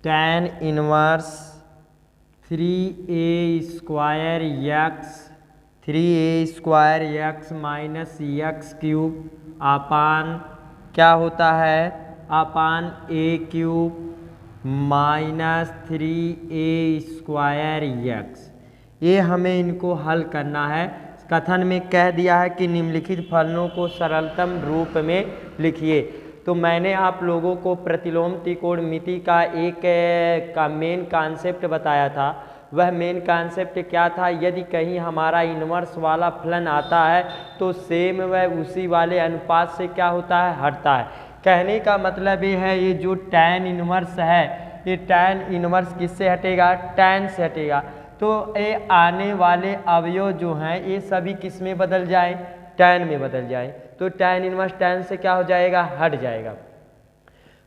tan inverse 3a square x 3a square x minus x cube अपान क्या होता है अपान a cube minus 3a square x. ये हमें इनको हल करना है। कथन में कह दिया है कि निम्नलिखित फलनों को सरलतम रूप में लिखिए। तो मैंने आप लोगों को प्रतिलोम त्रिकोणमिति का एक मेन कॉन्सेप्ट बताया था। वह मेन कॉन्सेप्ट क्या था, यदि कहीं हमारा इन्वर्स वाला फलन आता है तो सेम वह उसी वाले अनुपात से क्या होता है हटता है। कहने का मतलब ये है, ये जो tan इन्वर्स है ये tan इन्वर्स किससे हटेगा, tan से हटेगा। तो ये आने वाले अवयव जो हैं ये सभी किस में बदल जाए, tan में बदल जाए। तो tan इनवर्स tan से क्या हो जाएगा, हट जाएगा।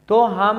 तो हम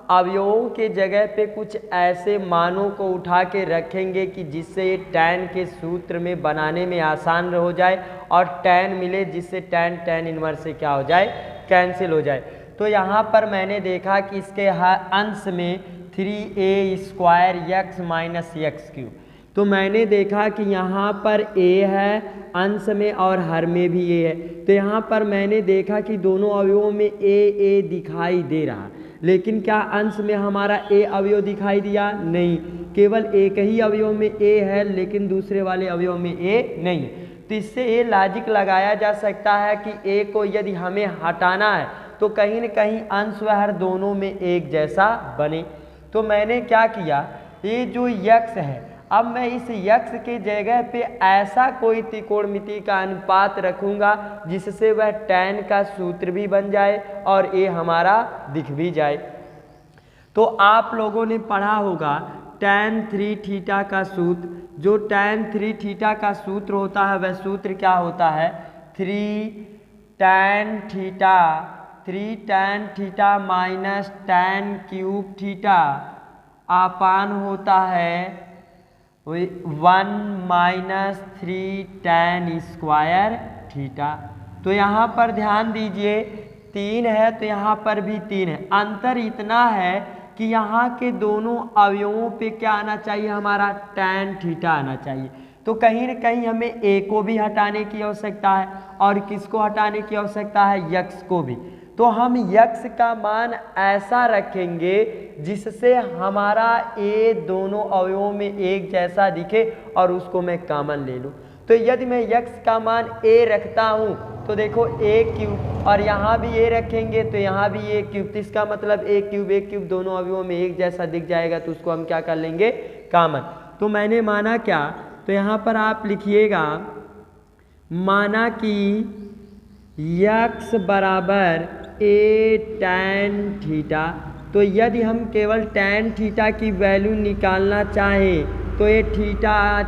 अवयवों के जगह पे कुछ ऐसे मानों को उठा के रखेंगे कि जिससे ये tan के सूत्र में बनाने में आसान हो जाए और tan मिले, जिससे tan इनवर्स से क्या हो जाए, कैंसिल हो जाए। तो यहाँ पर मैंने देखा कि इसके अंश में 3a square x minus x cube. तो मैंने देखा कि यहाँ पर a है अंश में और हर में भी a है। तो यहाँ पर मैंने देखा कि दोनों अवयवों में a दिखाई दे रहा, लेकिन क्या अंश में हमारा a अवयव दिखाई दिया, नहीं। केवल एक ही अवयव में a है लेकिन दूसरे वाले अवयव में a नहीं। तो इससे ये लॉजिक लगाया जा सकता है कि a को यदि हमें हटाना है तो कहीं न कहीं अंश व हर दोनों में एक जैसा बने। तो मैंने क्या किया, ये जो यक्स है, अब मैं इस यक्स के जगह पे ऐसा कोई त्रिकोणमिति का अनुपात रखूंगा जिससे वह tan का सूत्र भी बन जाए और ये हमारा दिख भी जाए। तो आप लोगों ने पढ़ा होगा tan 3 थीटा का सूत्र। जो tan 3 थीटा का सूत्र होता है वह सूत्र क्या होता है, 3 tan theta minus tan cube theta upon होता है 1 माइनस 3 tan स्क्वायर थीटा। तो यहाँ पर ध्यान दीजिए 3 है तो यहाँ पर भी 3 है। अंतर इतना है कि यहाँ के दोनों अवयवों पे क्या आना चाहिए, हमारा tan थीटा आना चाहिए। तो कहीं न कहीं हमें a को भी हटाने की आवश्यकता है और किसको हटाने की आवश्यकता है, यक्स को भी। तो हम यक्स का मान ऐसा रखेंगे जिससे हमारा a दोनों अवयवों में एक जैसा दिखे और उसको मैं कॉमन ले लूँ। तो यदि मैं यक्स का मान a रखता हूँ तो देखो a क्यूब, और यहाँ भी a रखेंगे तो यहाँ भी a क्यूब। तो इसका मतलब a क्यूब दोनों अवयवों में एक जैसा दिख जाएगा, तो उसको हम क्या कर लेंगे, कॉमन। तो मैंने माना क्या, तो यहाँ पर आप लिखिएगा, माना कि यक्स बराबर a tan थीटा। तो यदि हम केवल tan थीटा की वैल्यू निकालना चाहें तो ये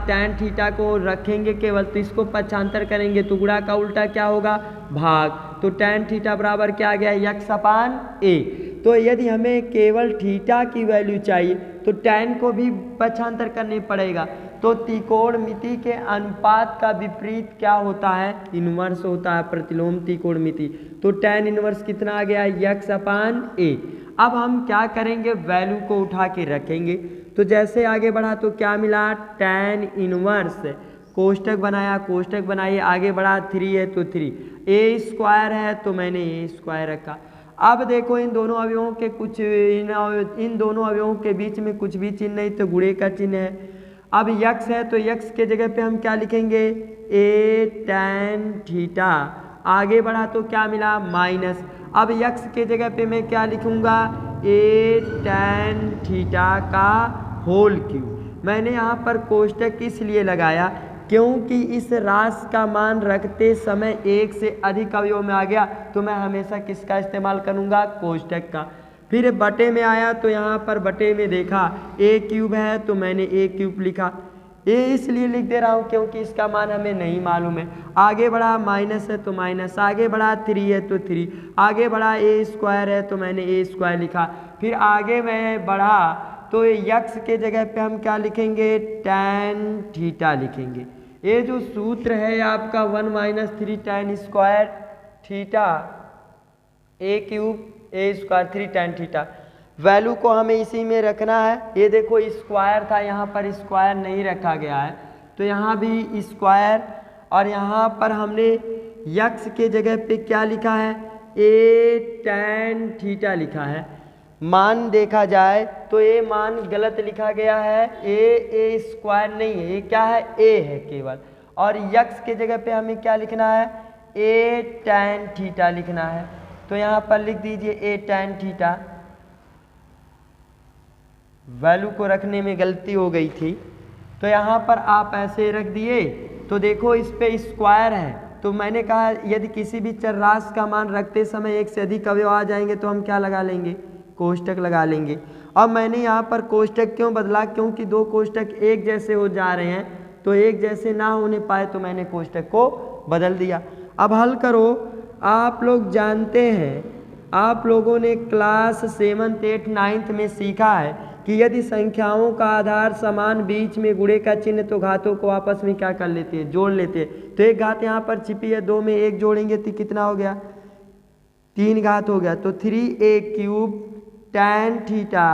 tan थीटा को रखेंगे केवल, तो इसको पक्षांतर करेंगे तो गुणा का उल्टा क्या होगा, भाग। तो tan थीटा बराबर क्या आ गया, यक्स अपान a। तो यदि हमें केवल थीटा की वैल्यू चाहिए तो tan को भी पक्षांतर करने पड़ेगा। तो त्रिकोणमिति के अनुपात का विपरीत क्या होता है, इनवर्स होता है, प्रतिलोम त्रिकोणमिति। तो tan इनवर्स कितना आ गया, यक्स अपान a। अब हम क्या करेंगे, वैल्यू को उठा के रखेंगे। तो जैसे आगे बढ़ा तो क्या मिला, tan इनवर्स, कोष्टक बनाया, कोष्टक बनाइए, आगे बढ़ा 3 है तो 3, a स्क्वायर है तो मैंने a स्क्वायर रखा। अब देखो इन दोनों अवयवों के कुछ इन दोनों अवयवों के बीच में कुछ भी चिन्ह नहीं, तो गुणे का चिन्ह है। अब यक्स है तो यक्स के जगह पे हम क्या लिखेंगे, a tan थीटा। आगे बढ़ा तो क्या मिला, माइनस। अब यक्स के जगह पे मैं क्या लिखूंगा, a tan थीटा का होल क्यूब। मैंने यहाँ पर कोष्टक इसलिए लगाया क्योंकि इस राशि का मान रखते समय एक से अधिक अवयव में आ गया तो मैं हमेशा किसका इस्तेमाल करूँगा, कोष्टक का। फिर बटे में आया तो यहाँ पर बटे में देखा a क्यूब है तो मैंने a क्यूब लिखा। a इसलिए लिख दे रहा हूँ क्योंकि इसका मान हमें नहीं मालूम है। आगे बढ़ा माइनस है तो माइनस, आगे बढ़ा 3 है तो 3, आगे बढ़ा a स्क्वायर है तो मैंने a स्क्वायर लिखा। फिर आगे मैं बढ़ा तो यक्स के जगह पे हम क्या लिखेंगे, tan थीटा लिखेंगे। ये जो सूत्र है आपका 1 minus 3 tan square theta a cube a square 3 tan theta, value को हमें इसी में रखना है। ये देखो स्क्वायर था, यहाँ पर स्क्वायर नहीं रखा गया है, तो यहाँ भी स्क्वायर, और यहाँ पर हमने यक्स के जगह पे क्या लिखा है, ए tan थीटा लिखा है। मान देखा जाए तो ये मान गलत लिखा गया है, ए स्क्वायर नहीं है, ये क्या है, ए है केवल, और यक्स के जगह पे हमें क्या लिखना है, ए tan थीटा लिखना है। तो यहाँ पर लिख दीजिए ए tan थीटा। वैल्यू को रखने में गलती हो गई थी, तो यहाँ पर आप ऐसे रख दिए। तो देखो इस पे स्क्वायर है, तो मैंने कहा यदि किसी भी चरराशि का मान रखते समय एक से अधिक अवयव आ जाएंगे तो हम क्या लगा लेंगे, कोष्टक लगा लेंगे। अब मैंने यहाँ पर कोष्टक क्यों बदला, क्योंकि दो कोष्टक एक जैसे हो जा रहे हैं, तो एक जैसे ना होने पाए तो मैंने कोष्टक को बदल दिया। अब हल करो। आप लोग जानते हैं, आप लोगों ने क्लास 7th 8th 9th में सीखा है कि यदि संख्याओं का आधार समान, बीच में गुणे का चिन्ह, तो घातों को आपस में क्या कर लेते हैं, जोड़ लेते हैं। तो एक घात यहाँ पर छिपी है, 2 में 1 जोड़ेंगे तो कितना हो गया, 3 घात हो गया। तो 3a³ tan थीटा,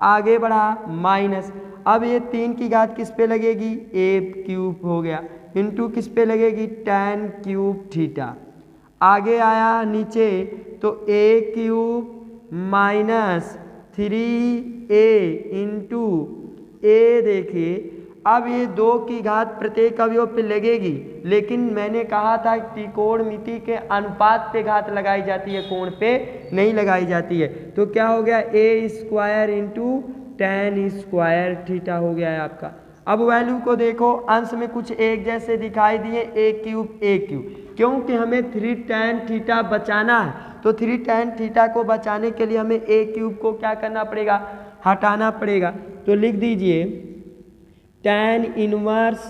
आगे बढ़ा माइनस, अब ये 3 की घात किस पे लगेगी, a³ हो गया, इंटू किस पे लगेगी, tan³ थीटा। आगे आया नीचे तो a³ माइनस 3a इंटू ए। देखिए अब ये 2 की घात प्रत्येक अवयव पे लगेगी, लेकिन मैंने कहा था त्रिकोणमिति के अनुपात पे घात लगाई जाती है, कोण पे नहीं लगाई जाती है। तो क्या हो गया, a² इंटू tan² थीटा हो गया है आपका। अब वैल्यू को देखो, अंश में कुछ एक जैसे दिखाई दिए, a³, क्योंकि हमें 3 tan थीटा बचाना है, तो 3 tan थीटा को बचाने के लिए हमें a³ को क्या करना पड़ेगा, हटाना पड़ेगा। तो लिख दीजिए tan इनवर्स,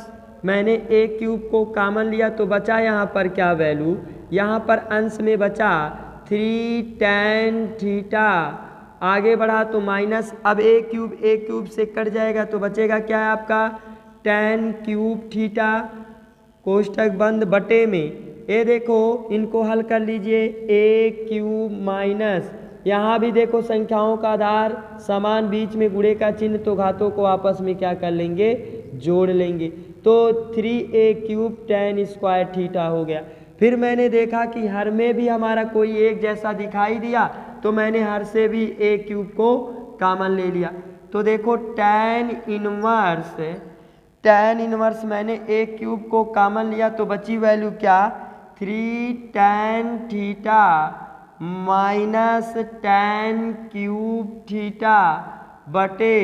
मैंने a³ को कॉमन लिया तो बचा यहाँ पर क्या वैल्यू, यहाँ पर अंश में बचा 3 tan थीटा, आगे बढ़ा तो माइनस, अब a³ से कट जाएगा तो बचेगा क्या है आपका, tan³ थीटा, कोष्टक बंद, बटे में ये देखो इनको हल कर लीजिए, a³ माइनस, यहाँ भी देखो संख्याओं का आधार समान, बीच में गुणे का चिन्ह, तो घातों को आपस में क्या कर लेंगे, जोड़ लेंगे। तो 3a³ tan² थीटा हो गया। फिर मैंने देखा कि हर में भी हमारा कोई एक जैसा दिखाई दिया, तो मैंने हर से भी a³ को कॉमन ले लिया। तो देखो tan इनवर्स मैंने a³ को कॉमन लिया तो बची वैल्यू क्या, 3 tan theta minus tan³ theta बटे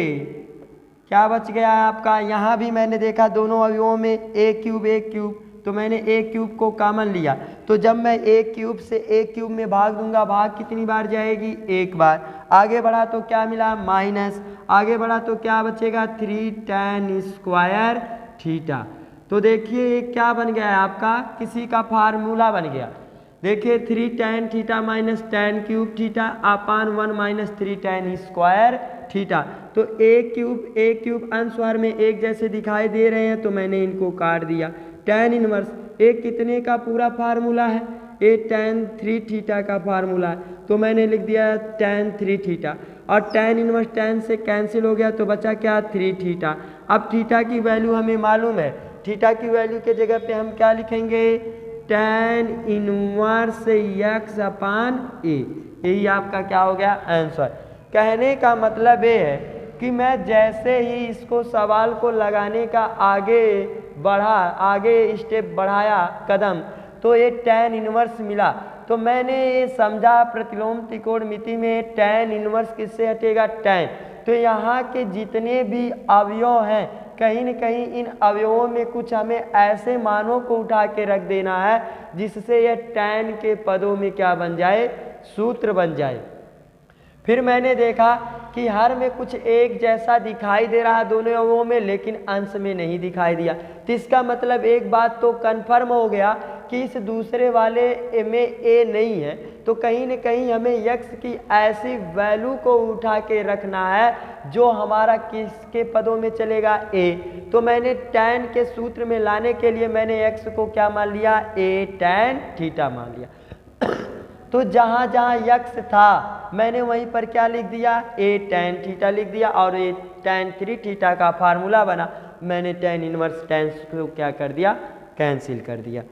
क्या बच गया है आपका। यहाँ भी मैंने देखा दोनों अवयवों में a³, तो मैंने a³ को कॉमन लिया, तो जब मैं a³ से a³ में भाग दूंगा, भाग कितनी बार जाएगी, एक बार। आगे बढ़ा तो क्या मिला, माइनस, आगे बढ़ा तो क्या बचेगा, 3 tan² थीटा। तो देखिए ये क्या बन गया है आपका, किसी का फार्मूला बन गया। देखिए 3 tan theta minus tan³ theta upon 1 minus 3 tan² theta. तो a³ अंशवार में एक जैसे दिखाई दे रहे हैं, तो मैंने इनको काट दिया। tan इनवर्स ए कितने का पूरा फार्मूला है, ए tan3 थीटा का फार्मूला है, तो मैंने लिख दिया tan3 थीटा, और tan इनवर्स tan से कैंसिल हो गया तो बचा क्या, 3 थीटा। अब थीटा की वैल्यू हमें मालूम है, थीटा की वैल्यू के जगह पे हम क्या लिखेंगे, tan inverse x upon a। यही आपका क्या हो गया, आंसर। कहने का मतलब ये है कि मैं जैसे ही इसको सवाल को लगाने का आगे स्टेप बढ़ाया कदम, तो ये tan इनवर्स मिला। तो मैंने ये समझा प्रतिलोम त्रिकोणमिति में tan इनवर्स किससे हटेगा, tan। तो यहाँ के जितने भी अवयव हैं, कहीं न कहीं इन अवयवों में कुछ हमें ऐसे मानों को उठा के रख देना है जिससे यह tan के पदों में क्या बन जाए, सूत्र बन जाए। फिर मैंने देखा कि हर में कुछ एक जैसा दिखाई दे रहा है दोनों अवयवों में, लेकिन अंश में नहीं दिखाई दिया। तो इसका मतलब एक बात तो कन्फर्म हो गया कि इस दूसरे वाले में ए नहीं है, तो कहीं न कहीं हमें x की ऐसी वैल्यू को उठा के रखना है जो हमारा किसके पदों में चलेगा, a। तो मैंने tan के सूत्र में लाने के लिए मैंने x को क्या मान लिया, a tan थीटा मान लिया। तो जहाँ जहाँ यक्स था मैंने वहीं पर क्या लिख दिया, ए tan थीटा लिख दिया, और ये tan 3 थीटा का फार्मूला बना, मैंने tan इनवर्स tan को क्या कर दिया, कैंसिल कर दिया।